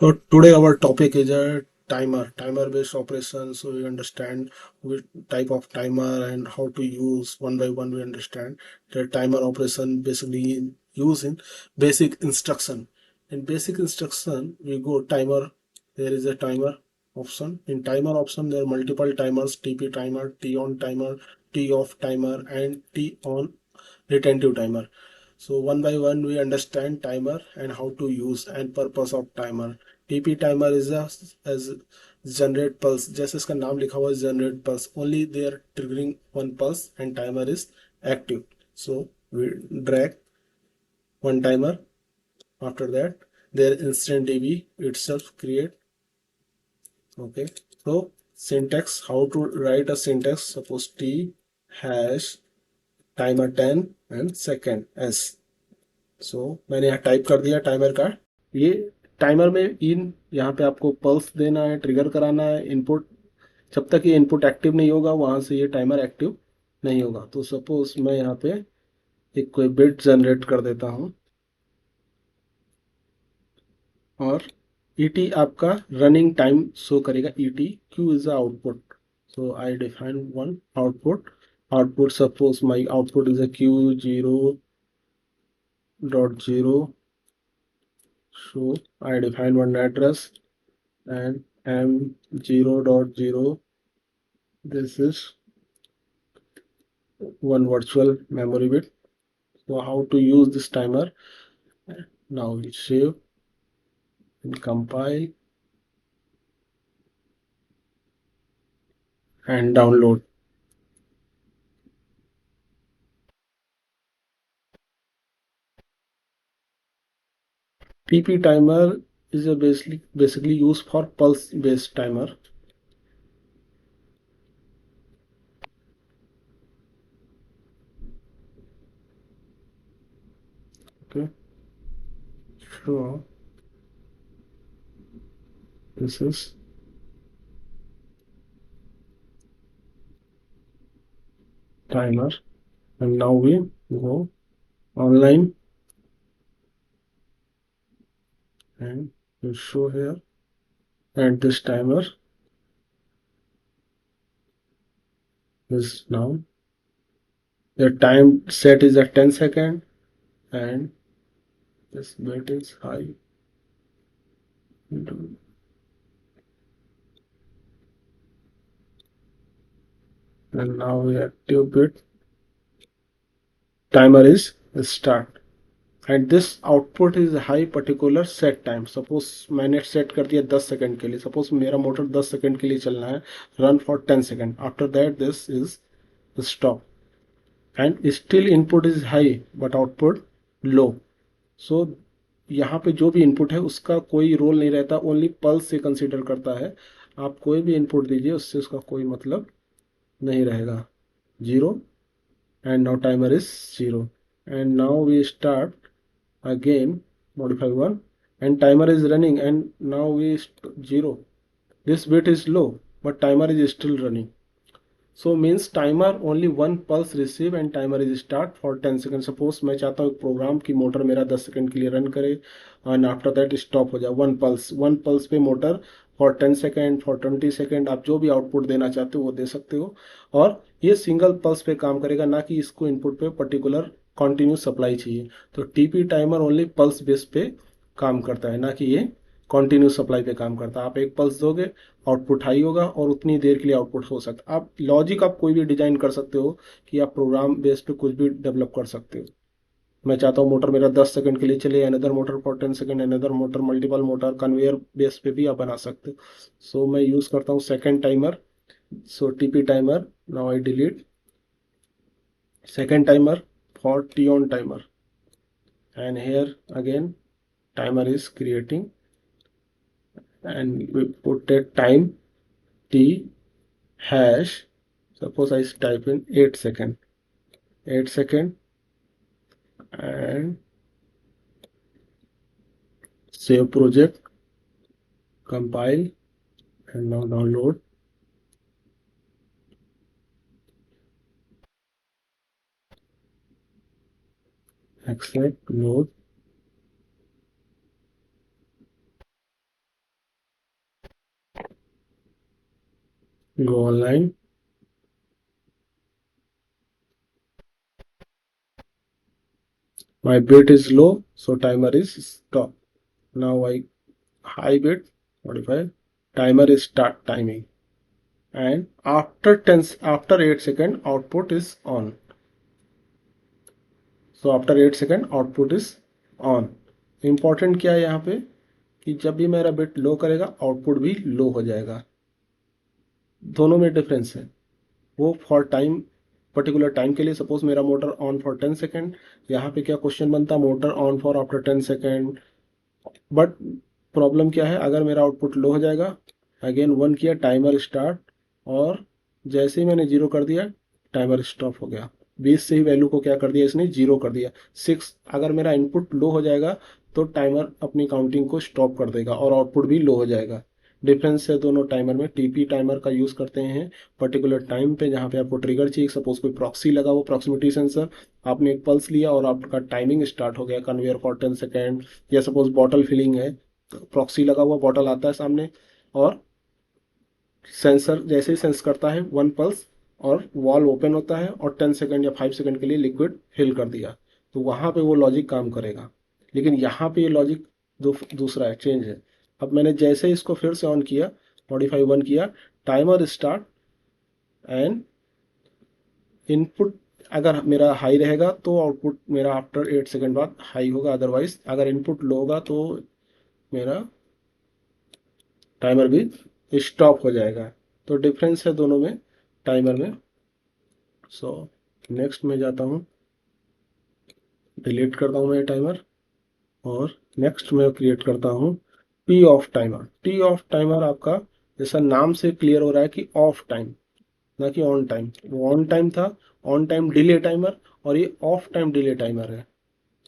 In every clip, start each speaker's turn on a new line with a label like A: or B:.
A: So today our topic is a timer based operation. So we understand which type of timer and how to use one by one. We understand the timer operation basically use in basic instruction. In basic instruction, we go timer. There is a timer option. In timer option, there are multiple timers: TP timer, T on timer, T off timer, and T on retentive timer. So one by one we understand timer and how to use and purpose of timer. TP timer is a as generate pulse, जैसे इसका नाम लिखा हुआ है generate pulse, only they are triggering one pulse and timer is active. So we drag one timer. After that their instant DB itself create. Okay, so syntax, how to write a syntax, suppose T hash timer 10 and second s. सो मैंने यहाँ type कर दिया timer का। ये timer में इन यहाँ पे आपको पल्स देना है, ट्रिगर कराना है, इनपुट। जब तक ये इनपुट एक्टिव नहीं होगा वहाँ से ये टाइमर एक्टिव नहीं होगा। तो सपोज मैं यहाँ पे एक कोई बिट जनरेट कर देता हूँ और ईटी आपका रनिंग टाइम शो करेगा। ET Q is the output. So I define one output. Output suppose my output is a Q 0.0. So I define one address and m0.0. This is one virtual memory bit. So how to use this timer? Now we save and compile and download. TP timer is a basically used for pulse based timer. Okay, so this is timer, and now we go online and we show here, and this timer is now, the time set is at 10 second and this bit is high. And now we active bit, timer is start, and this output is high particular set time. Suppose मैंने set कर दिया 10 second के लिए। Suppose मेरा motor 10 second के लिए चलना है, run for 10 second, after that this is stop and still input is high but output low. So यहाँ पे जो भी इनपुट है उसका कोई रोल नहीं रहता, ओनली पल्स से कंसिडर करता है। आप कोई भी इनपुट दीजिए उससे उसका कोई मतलब नहीं रहेगा। Zero, and now timer is 0, and now we start again, modify 1, and timer is running, and now we 0. This bit is low but timer is still running. So means timer only one pulse receive and timer is start for 10 seconds. Suppose मैं चाहता हूँ programme की motor मेरा 10 second के लिए run करे and after that stop हो जाए। वन पल्स पे motor for 10 second, for 20 second, आप जो भी आउटपुट देना चाहते हो वो दे सकते हो। और ये सिंगल पल्स पे काम करेगा, ना कि इसको इनपुट पे पर्टिकुलर कॉन्टिन्यूस सप्लाई चाहिए। तो TP timer only pulse base पे काम करता है, ना कि ये कॉन्टिन्यूस सप्लाई पे काम करता है। आप एक पल्स दोगे, आउटपुट हाई होगा और उतनी देर के लिए आउटपुट हो सकता है। आप लॉजिक आप कोई भी डिजाइन कर सकते हो कि आप प्रोग्राम बेस पे कुछ भी डेवलप कर सकते हो। मैं चाहता हूँ मोटर मेरा 10 सेकंड के लिए चले, another motor for 10 second, another motor, multiple motor, conveyor base पे भी आप बना सकते हो। सो मैं यूज करता हूँ second timer. So TP timer, now I delete second timer for T on timer, and here again timer is creating, and we put a time T hash. Suppose I type in 8 second, 8 second, and save project, compile, and now download. Accept, load. go online. My bit is low, so timer is stop. Now I high bit modify, timer is start timing, and after 8 second output is on. So after 8 second output is on. Important क्या है यहाँ पे कि जब भी मेरा bit लो करेगा output भी लो हो जाएगा, दोनों में डिफरेंस है। वो फॉर टाइम पर्टिकुलर टाइम के लिए, सपोज मेरा मोटर ऑन फॉर 10 सेकेंड, यहाँ पे क्या क्वेश्चन बनता, motor on for after 10 second. But problem क्या है, अगर मेरा आउटपुट लो हो जाएगा, अगेन वन किया टाइमर स्टार्ट, और जैसे ही मैंने जीरो कर दिया टाइमर स्टॉप हो गया। 20 से ही वैल्यू को क्या कर दिया इसने, जीरो कर दिया। 6 अगर मेरा इनपुट लो हो जाएगा तो टाइमर अपनी काउंटिंग को स्टॉप कर देगा और आउटपुट भी लो हो जाएगा। डिफरेंस है दोनों टाइमर में। टीपी टाइमर का यूज़ करते हैं पर्टिकुलर टाइम पे जहाँ पे आपको ट्रिगर चाहिए, सपोज कोई प्रॉक्सी लगा हो, प्रॉक्सिमिटी सेंसर, आपने एक पल्स लिया और आपका टाइमिंग स्टार्ट हो गया कन्वेयर फॉर 10 सेकेंड, या सपोज बॉटल फिलिंग है, प्रॉक्सी लगा हुआ बॉटल आता है सामने, और सेंसर जैसे ही सेंस करता है वन पल्स और वॉल ओपन होता है और 10 सेकेंड या 5 सेकेंड के लिए लिक्विड फिल कर दिया, तो वहाँ पे वो लॉजिक काम करेगा। लेकिन यहाँ पे ये लॉजिक दूसरा है, चेंज है। अब मैंने जैसे ही इसको फिर से ऑन किया, मॉडिफाई वन किया, टाइमर स्टार्ट, एंड इनपुट अगर मेरा हाई रहेगा तो आउटपुट मेरा आफ्टर 8 सेकेंड बाद हाई होगा, अदरवाइज अगर इनपुट लो होगा तो मेरा टाइमर भी स्टॉप हो जाएगा। तो डिफरेंस है दोनों में टाइमर में। सो नेक्स्ट में जाता हूँ, डिलीट करता हूँ मैं टाइमर, और नेक्स्ट में क्रिएट करता हूँ T of timer. T of timer आपका जैसा नाम से क्लियर हो रहा है कि ऑफ टाइम, ना कि ऑन टाइम। वो ऑन टाइम था, ऑन टाइम डिले टाइमर, और ये ऑफ टाइम डिले टाइमर है।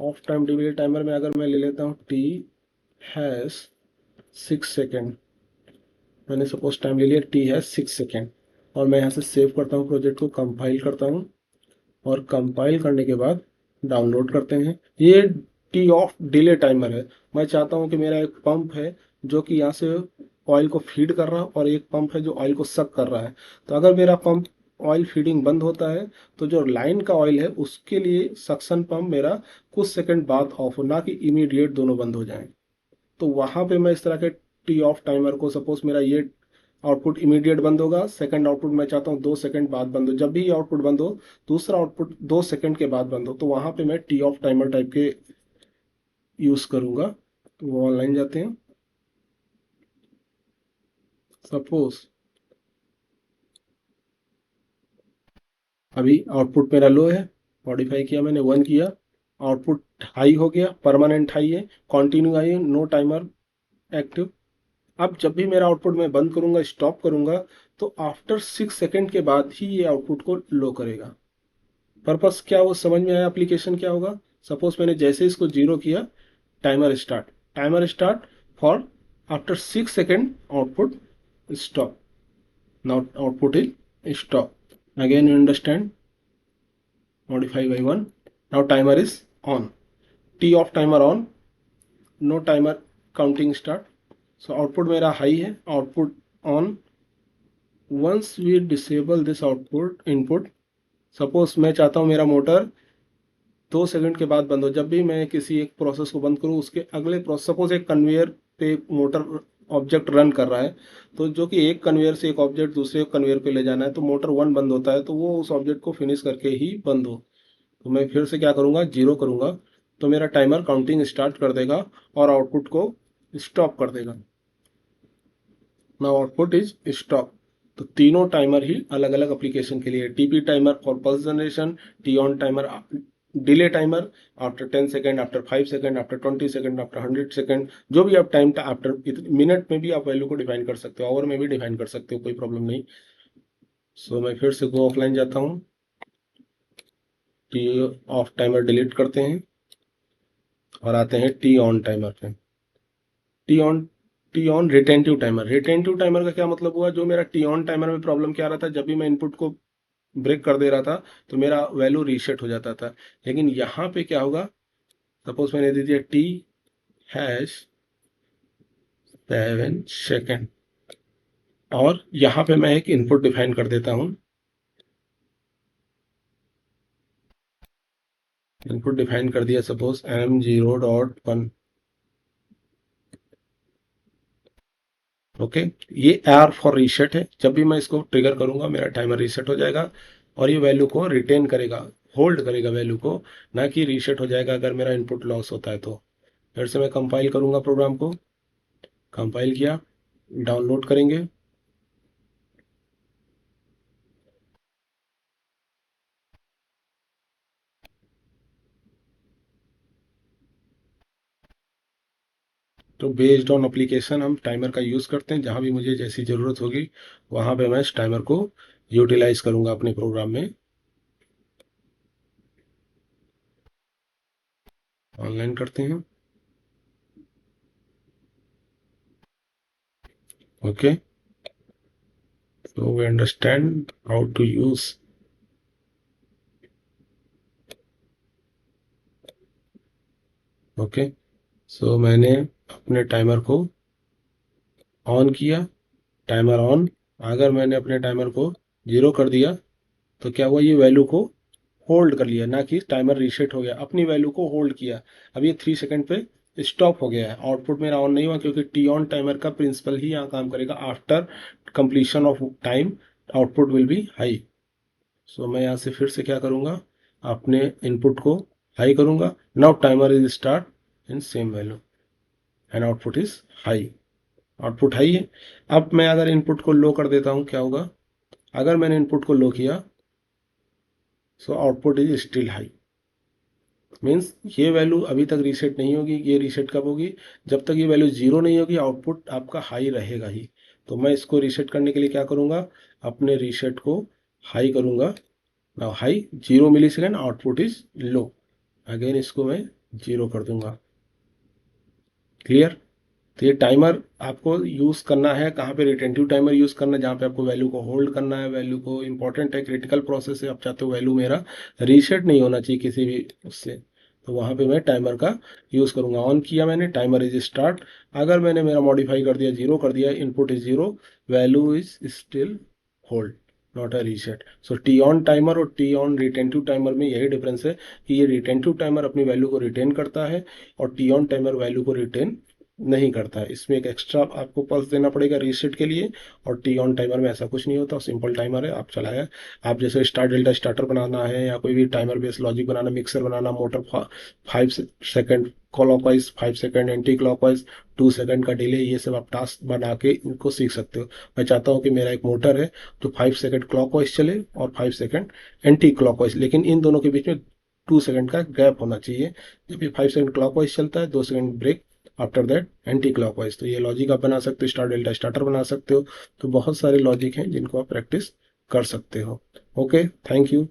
A: ऑफ टाइम डिले टाइमर में अगर मैं ले लेता हूँ टी हैज़ 6 सेकेंड, मैंने सपोज टाइम ले लिया, टी हैज़ 6 सेकेंड, और मैं यहाँ से सेव करता हूँ प्रोजेक्ट को, कंपाइल करता हूँ, और कंपाइल करने के बाद डाउनलोड करते हैं। ये टी ऑफ डिले टाइमर है। मैं चाहता हूँ कि मेरा एक पंप है जो कि यहाँ से ऑयल को फीड कर रहा है, और एक पंप है जो ऑयल को सक कर रहा है। तो अगर मेरा पंप ऑयल फीडिंग बंद होता है तो जो लाइन का ऑयल है उसके लिए सक्शन पंप मेरा कुछ सेकंड बाद ऑफ हो, ना कि इमीडिएट दोनों बंद हो जाएं। तो वहाँ पे मैं इस तरह के टी ऑफ टाइमर को, सपोज मेरा ये आउटपुट इमीडिएट बंद होगा, सेकंड आउटपुट मैं चाहता हूँ 2 सेकंड बाद बंद हो, जब भी आउटपुट बंद हो दूसरा आउटपुट 2 सेकंड के बाद बंद हो, तो वहाँ पे मैं टी ऑफ टाइमर टाइप के यूज़ करूँगा। तो वो ऑनलाइन जाते हैं, सपोज अभी आउटपुट मेरा लो है, मॉडिफाई किया मैंने, वन किया, आउटपुट हाई हो गया, परमानेंट हाई है, कंटिन्यू हाई है, नो टाइमर एक्टिव। अब जब भी मेरा आउटपुट मैं बंद करूंगा, स्टॉप करूंगा, तो आफ्टर 6 सेकेंड के बाद ही ये आउटपुट को लो करेगा। पर्पस क्या, वो समझ में आया एप्लीकेशन क्या होगा। सपोज मैंने जैसे इसको जीरो किया, timer start, timer start for after 6 second output stop, now output is stop. Again you understand, modify by one, now timer is on, T of timer on, no timer counting start. So output मेरा high है, output on. Once we disable this output input, suppose मैं चाहता हूँ मेरा motor 2 second के बाद बंद हो, जब भी मैं किसी एक प्रोसेस को बंद करूँ उसके अगले प्रोसेस, सपोज एक कन्वेयर पे मोटर ऑब्जेक्ट रन कर रहा है, तो जो कि एक कन्वेयर से एक ऑब्जेक्ट दूसरे कन्वेयर पे ले जाना है, तो मोटर वन बंद होता है तो वो उस ऑब्जेक्ट को फिनिश करके ही बंद हो। तो मैं फिर से क्या करूँगा, जीरो करूँगा, तो मेरा टाइमर काउंटिंग स्टार्ट कर देगा और आउटपुट को स्टॉप कर देगा। Now output is stop. तो तीनों टाइमर ही अलग अलग एप्लीकेशन के लिए, TP timer for pulse generation, T on timer delay timer after 10 second, after 5 second, after 20 second, after 100 second, जो भी आप टाइम आफ्टर मिनट में भी आप वैल्यू को डिफाइन कर सकते हो, आवर में भी डिफाइन कर सकते हो, कोई प्रॉब्लम नहीं। सो मैं फिर से गो ऑफलाइन जाता हूँ, टी ऑफ टाइमर डिलीट करते हैं और आते हैं टी ऑन टाइमर पे। T on, T on retentive timer. Retentive timer का क्या मतलब हुआ, जो मेरा टी ऑन टाइमर में प्रॉब्लम क्या आ रहा था, जब भी मैं इनपुट को ब्रेक कर दे रहा था तो मेरा वैल्यू रीसेट हो जाता था। लेकिन यहाँ पे क्या होगा, सपोज मैंने दे दिया टी हैश 7 सेकेंड, और यहाँ पे मैं एक इनपुट डिफाइन कर देता हूँ। इनपुट डिफाइन कर दिया, सपोज M0.1। ओके, ये आर फॉर रीसेट है। जब भी मैं इसको ट्रिगर करूंगा मेरा टाइमर रीसेट हो जाएगा और ये वैल्यू को रिटेन करेगा, होल्ड करेगा वैल्यू को, ना कि रीसेट हो जाएगा अगर मेरा इनपुट लॉस होता है तो। फिर से मैं कंपाइल करूंगा प्रोग्राम को। कंपाइल किया, डाउनलोड करेंगे। तो बेस्ड ऑन एप्लीकेशन हम टाइमर का यूज़ करते हैं। जहाँ भी मुझे जैसी ज़रूरत होगी वहाँ पे मैं इस टाइमर को यूटिलाइज करूँगा अपने प्रोग्राम में। ऑनलाइन करते हैं। Okay, so we understand how to use। Okay, so मैंने अपने टाइमर को ऑन किया, टाइमर ऑन। अगर मैंने अपने टाइमर को 0 कर दिया तो क्या हुआ, ये वैल्यू को होल्ड कर लिया, ना कि टाइमर रीसेट हो गया, अपनी वैल्यू को होल्ड किया। अब ये 3 सेकंड पे स्टॉप हो गया है। आउटपुट मेरा ऑन नहीं हुआ क्योंकि टी ऑन टाइमर का प्रिंसिपल ही यहाँ काम करेगा। After completion of time output will be high. So मैं यहाँ से फिर से क्या करूँगा, अपने इनपुट को हाई करूँगा। Now timer is start in same value and output is high. Output high है। अब मैं अगर इनपुट को लो कर देता हूँ क्या होगा, अगर मैंने इनपुट को लो किया so output is still high. Means ये वैल्यू अभी तक रीसेट नहीं होगी। ये रीसेट कब होगी, जब तक ये वैल्यू 0 नहीं होगी आउटपुट आपका हाई रहेगा ही। तो मैं इसको रीसेट करने के लिए क्या करूँगा, अपने रीसेट को हाई करूँगा। Now high 0 millisecond, output is low. Again इसको मैं 0 कर दूंगा। क्लियर। तो ये टाइमर आपको यूज़ करना है कहाँ पे, रिटेंटिव टाइमर यूज़ करना है जहाँ पे आपको वैल्यू को होल्ड करना है। वैल्यू को इंपॉर्टेंट है, क्रिटिकल प्रोसेस है, आप चाहते हो वैल्यू मेरा रीसेट नहीं होना चाहिए किसी भी उससे। तो वहाँ पे मैं टाइमर का यूज़ करूँगा। ऑन किया मैंने, टाइमर इज स्टार्ट। अगर मैंने मेरा मॉडिफाई कर दिया, 0 कर दिया, input is 0, value is still hold, not a reset. So T on timer और टी ऑन रिटेंटिव टाइमर में यही डिफरेंस है कि ये रिटेंटिव टाइमर अपनी वैल्यू को रिटेन करता है और टी ऑन टाइमर वैल्यू को रिटेन नहीं करता है। इसमें एक एक्स्ट्रा आपको पल्स देना पड़ेगा रीसेट के लिए। और टी ऑन टाइमर में ऐसा कुछ नहीं होता, सिंपल टाइमर है, आप चलाया। आप जैसे स्टार डेल्टा स्टार्टर बनाना है या कोई भी टाइमर बेस्ड लॉजिक बनाना, मिक्सर बनाना, motor 5 second clockwise, 5 second anti clockwise, 2 second का डिले, ये सब आप टास्क बना के इनको सीख सकते हो। मैं चाहता हूँ कि मेरा एक मोटर है तो 5 सेकेंड क्लॉकवाइज चले और 5 सेकेंड एंटी क्लॉकवाइज, लेकिन इन दोनों के बीच में 2 सेकेंड का गैप होना चाहिए। जब ये 5 सेकेंड क्लॉकवाइज चलता है, 2 second break, after that anti clockwise. तो ये लॉजिक आप बना सकते हो, स्टार डेल्टा स्टार्टर बना सकते हो। तो बहुत सारे लॉजिक हैं जिनको आप प्रैक्टिस कर सकते हो। Okay, thank you.